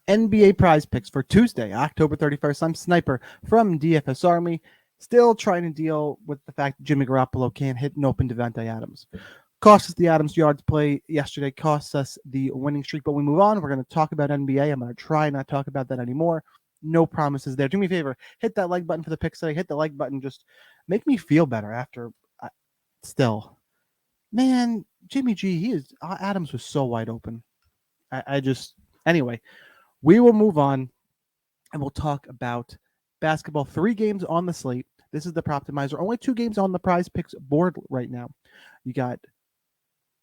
NBA prize picks for Tuesday, October 31st. I'm Sniper from DFS Army, still trying to deal with the fact that Jimmy Garoppolo can't hit an open Devontae Adams. Cost us the Adams yards play yesterday, costs us the winning streak, but we move on. We're going to talk about NBA. I'm going to try not to talk about that anymore. No promises there. Do me a favor, hit that like button for the picks today. Hit the like button. Just make me feel better after still. Man, Jimmy G, Adams was so wide open. Anyway, we will move on and we'll talk about basketball. 3 games on the slate. This is the Proptimizer. Only 2 games on the prize picks board right now. You got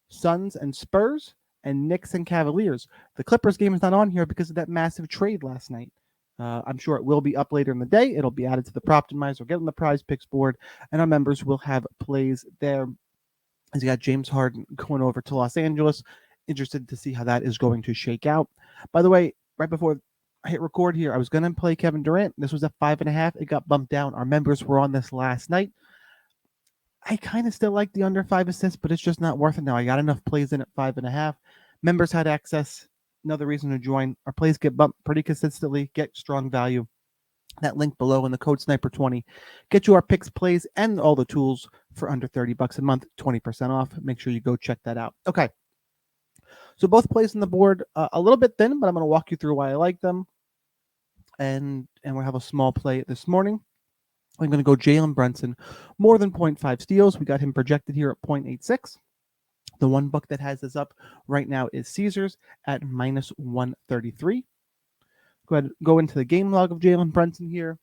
Suns and Spurs and Knicks and Cavaliers. The Clippers game is not on here because of that massive trade last night. I'm sure it will be up later in the day. It'll be added to the Proptimizer. Get on the prize picks board, and our members will have plays there. As you got James Harden going over to Los Angeles. Interested to see how that is going to shake out. By the way, right before I hit record here, I was going to play Kevin Durant. This was at 5.5. It got bumped down. Our members were on this last night. I kind of still like the under 5 assists, but it's just not worth it now. I got enough plays in at 5.5. Members had access. Another reason to join. Our plays get bumped pretty consistently. Get strong value. That link below in the code Sniper20. Get you our picks, plays, and all the tools for under $30 a month, 20% off. Make sure you go check that out. Okay. So both plays on the board, a little bit thin, but I'm going to walk you through why I like them. And we'll have a small play this morning. I'm going to go Jaylen Brunson, more than 0.5 steals. We got him projected here at 0.86. The one book that has this up right now is Caesars at minus 133. Go ahead, go into the game log of Jaylen Brunson here.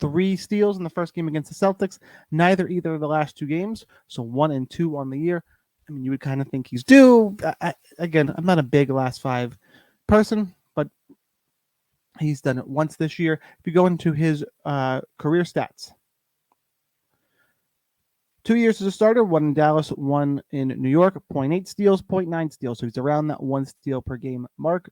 3 steals in the first game against the Celtics. Neither either of the last 2 games. So 1 and 2 on the year. I mean, you would kind of think he's due. Again, I'm not a big last 5 person, but he's done it once this year. If you go into his career stats, 2 years as a starter, 1 in Dallas, 1 in New York, 0.8 steals, 0.9 steals. So he's around that 1 steal per game mark.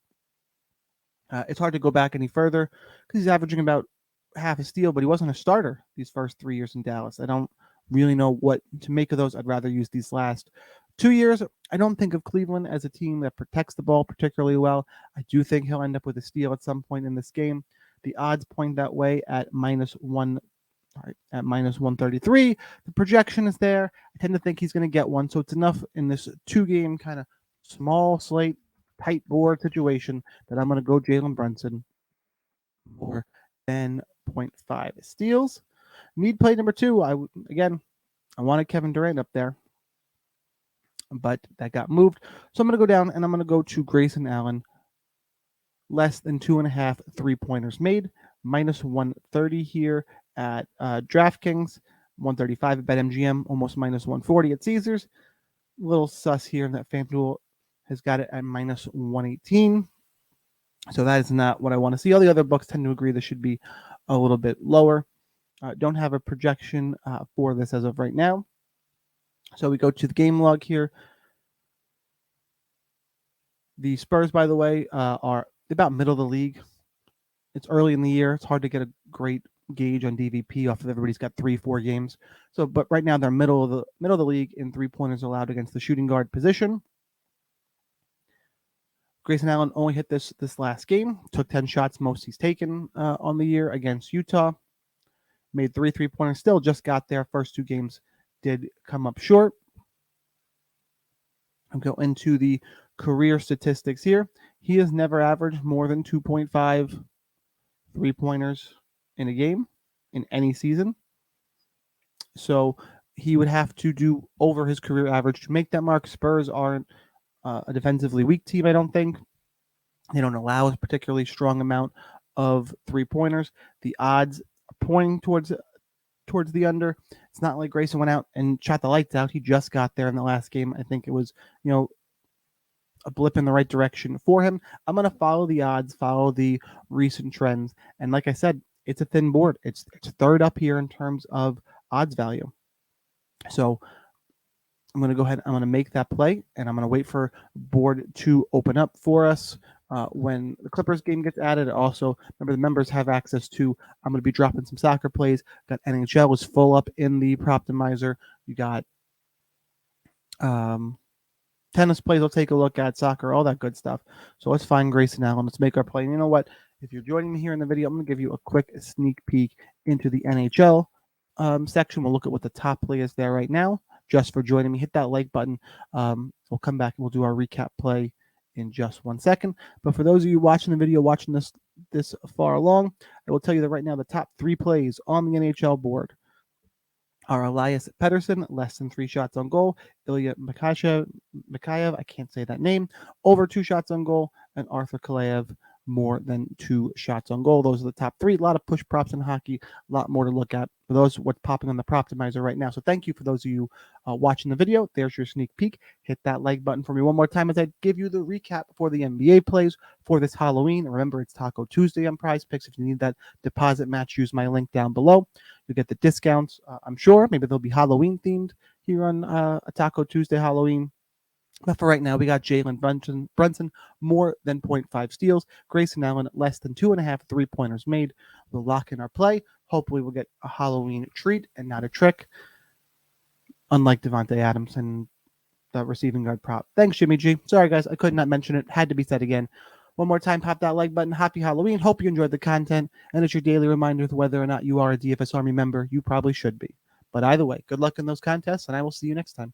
It's hard to go back any further because he's averaging about half a steal, but he wasn't a starter these first 3 years in Dallas. I don't really know what to make of those. I'd rather use these last 2 years. I don't think of Cleveland as a team that protects the ball particularly well. I do think he'll end up with a steal at some point in this game. The odds point that way at minus 133. The projection is there. I tend to think he's going to get one, so it's enough in this 2-game kind of small slate, tight board situation that I'm going to go Jaylen Brunson more than 0.5 steals. Need play number 2. I wanted Kevin Durant up there, but that got moved. So I'm going to go down and I'm going to go to Grayson Allen. Less than 2.5 3-pointers made. Minus 130 here at DraftKings. 135 at BetMGM. Almost minus 140 at Caesars. A little sus here in that FanDuel has got it at minus 118. So that is not what I want to see. All the other books tend to agree this should be a little bit lower. Don't have a projection for this as of right now. So we go to the game log here. The Spurs, by the way, are about middle of the league. It's early in the year. It's hard to get a great gauge on DVP off of everybody's got 3-4 games. So, but right now they're middle of the league in 3-pointers allowed against the shooting guard position. Grayson Allen only hit this last game. Took 10 shots, most he's taken on the year against Utah. Made 3 3-pointers. Still just got there. First 2 games did come up short. I'll go into the career statistics here. He has never averaged more than 2.5 3-pointers in a game in any season. So he would have to do over his career average to make that mark. Spurs aren't a defensively weak team, I don't think. They don't allow a particularly strong amount of 3-pointers. The odds are pointing towards the under. It's not like Grayson went out and shot the lights out. He just got there in the last game. I think it was, a blip in the right direction for him. I'm going to follow the odds, follow the recent trends. And like I said, it's a thin board. It's third up here in terms of odds value. So I'm going to go ahead. I'm going to make that play, and I'm going to wait for board to open up for us. When the Clippers game gets added, also, remember the members have access to, I'm going to be dropping some soccer plays. Got NHL is full up in the Proptimizer. You got tennis plays we'll take a look at, soccer, all that good stuff. So let's find Grayson Allen. Let's make our play. And you know what? If you're joining me here in the video, I'm going to give you a quick sneak peek into the NHL section. We'll look at what the top play is there right now. Just for joining me, hit that like button. We'll come back and we'll do our recap play in just 1 second. But for those of you watching the video, watching this far along, I will tell you that right now the top 3 plays on the NHL board are Elias Pettersson, less than 3 shots on goal. Ilya Mikheyev, I can't say that name, over 2 shots on goal. And Arthur Kaleyev, more than 2 shots on goal. Those are the top 3. A lot of push props in hockey, a lot more to look at for those what's popping on the Proptimizer right now. So thank you for those of you watching the video. There's your sneak peek. Hit that like button for me one more time as I give you the recap for the NBA plays for this Halloween. Remember, it's Taco Tuesday on Prizepicks. If you need that deposit match, use my link down below. You get the discounts, I'm sure. Maybe they'll be Halloween themed here on a Taco Tuesday Halloween. But for right now, we got Jaylen Brunson, more than 0.5 steals. Grayson Allen, less than 2.5 3-pointers made. We'll lock in our play. Hopefully, we'll get a Halloween treat and not a trick, unlike Devontae Adams and the receiving guard prop. Thanks, Jimmy G. Sorry, guys, I could not mention it. Had to be said again. One more time, pop that like button. Happy Halloween. Hope you enjoyed the content. And it's your daily reminder of whether or not you are a DFS Army member. You probably should be. But either way, good luck in those contests, and I will see you next time.